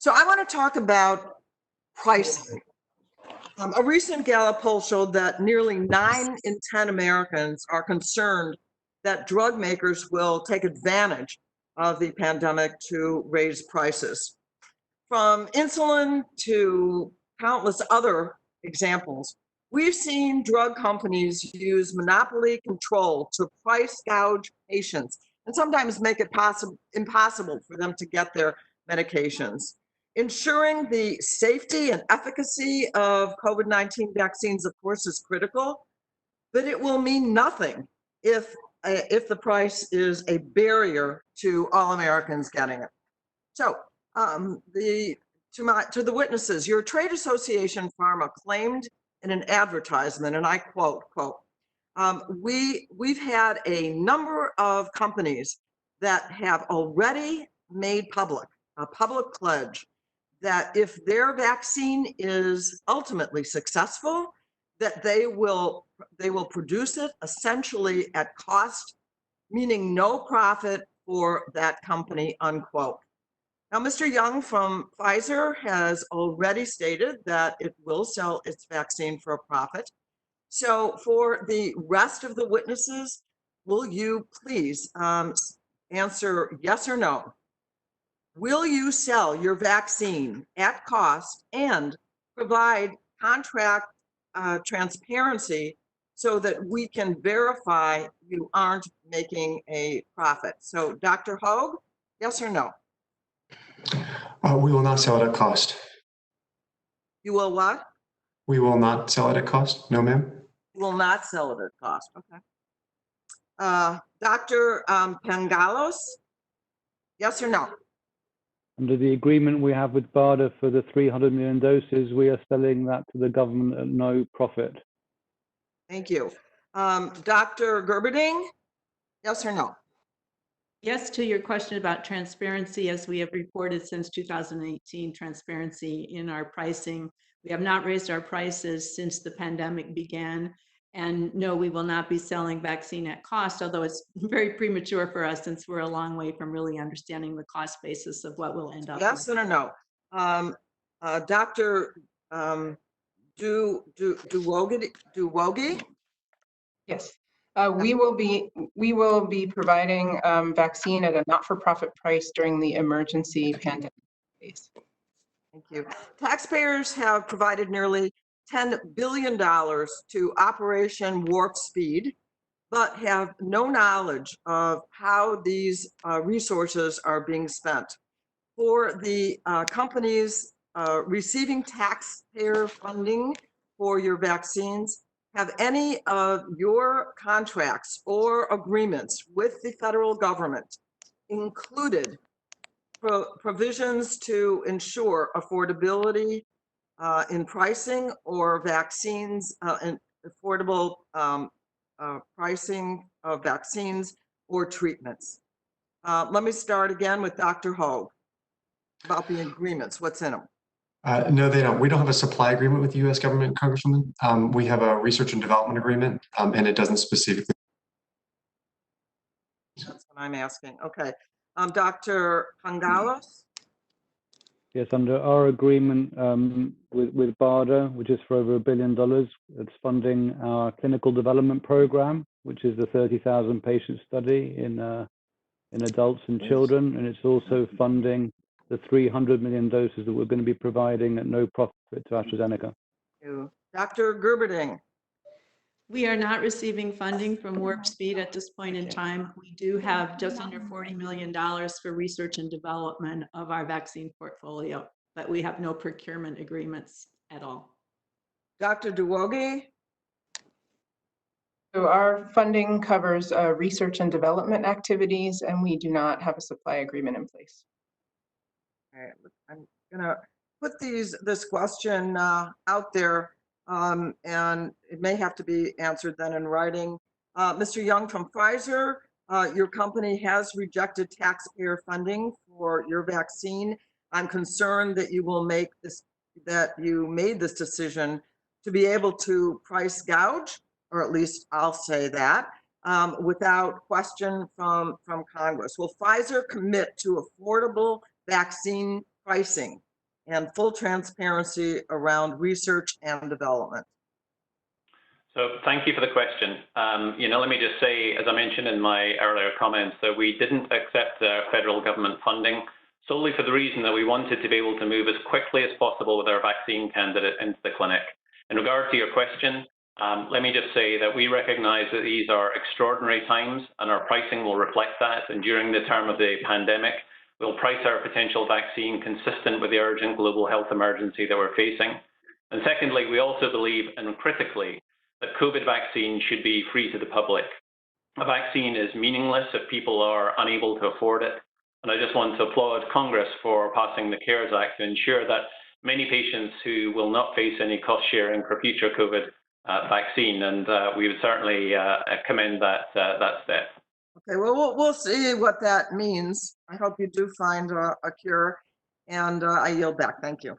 So I want to talk about pricing. A recent Gallup poll showed that nearly 9 in 10 Americans are concerned that drug makers will take advantage of the pandemic to raise prices. From insulin to countless other examples, we've seen drug companies use monopoly control to price gouge patients and sometimes make it impossible for them to get their medications. Ensuring the safety and efficacy of COVID-19 vaccines, of course, is critical, but it will mean nothing if the price is a barrier to all Americans getting it. So, to the witnesses, your trade association, Pharma, claimed in an advertisement, and I quote, we've had a number of companies that have already made public a public pledge that if their vaccine is ultimately successful, that they will produce it essentially at cost, meaning no profit for that company, unquote. Now, Mr. Young from Pfizer has already stated that it will sell its vaccine for a profit. So for the rest of the witnesses, will you please answer yes or no? Will you sell your vaccine at cost and provide contract transparency so that we can verify you aren't making a profit? So Dr. Hoge, yes or no? We will not sell it at cost. You will what? We will not sell it at cost. No, ma'am. You will not sell it at cost. Okay. Dr. Pangalos, yes or no? Under the agreement we have with BARDA for the 300 million doses, we are selling that to the government at no profit. Thank you. Dr. Gerberding, yes or no? Yes to your question about transparency. As we have reported since 2018, transparency in our pricing. We have not raised our prices since the pandemic began. And no, we will not be selling vaccine at cost, although it's very premature for us since we're a long way from really understanding the cost basis of what we'll end up yes with. Or no? Dr. Douoguih? Yes. We will be providing vaccine at a not-for-profit price during the emergency pandemic phase. Thank you. Taxpayers have provided nearly $10 billion to Operation Warp Speed, but have no knowledge of how these resources are being spent. For the companies receiving taxpayer funding for your vaccines, have any of your contracts or agreements with the federal government included provisions to ensure affordability in pricing or vaccines, and affordable pricing of vaccines or treatments? Let me start again with Dr. Hoge about the agreements. What's in them? No, they don't. We don't have a supply agreement with the U.S. government, Congresswoman. We have a research and development agreement, and it doesn't specifically. That's what I'm asking. Okay. Dr. Pangalos? Yes, under our agreement with BARDA, which is for over $1 billion, it's funding our clinical development program, which is the 30,000 patient study in adults and children, and it's also funding the 300 million doses that we're going to be providing at no profit to AstraZeneca. Thank you. Dr. Gerberding? We are not receiving funding from Warp Speed at this point in time. We do have just under $40 million for research and development of our vaccine portfolio, but we have no procurement agreements at all. Dr. Douoguih? So our funding covers research and development activities, and we do not have a supply agreement in place. All right, I'm gonna put this question out there, and it may have to be answered then in writing. Mr. Young from Pfizer, your company has rejected taxpayer funding for your vaccine. I'm concerned that you will made this decision to be able to price gouge, or at least I'll say that, without question from Congress. Will Pfizer commit to affordable vaccine pricing and full transparency around research and development? So thank you for the question. Let me just say, as I mentioned in my earlier comments, that we didn't accept federal government funding solely for the reason that we wanted to be able to move as quickly as possible with our vaccine candidate into the clinic. In regard to your question, let me just say that we recognize that these are extraordinary times and our pricing will reflect that. And during the term of the pandemic, we'll price our potential vaccine consistent with the urgent global health emergency that we're facing. And secondly, we also believe, and critically, that COVID vaccine should be free to the public. A vaccine is meaningless if people are unable to afford it. And I just want to applaud Congress for passing the CARES Act to ensure that many patients who will not face any cost sharing for future COVID vaccine, and we would certainly commend that step. Okay, well, we'll see what that means. I hope you do find a cure, and I yield back. Thank you.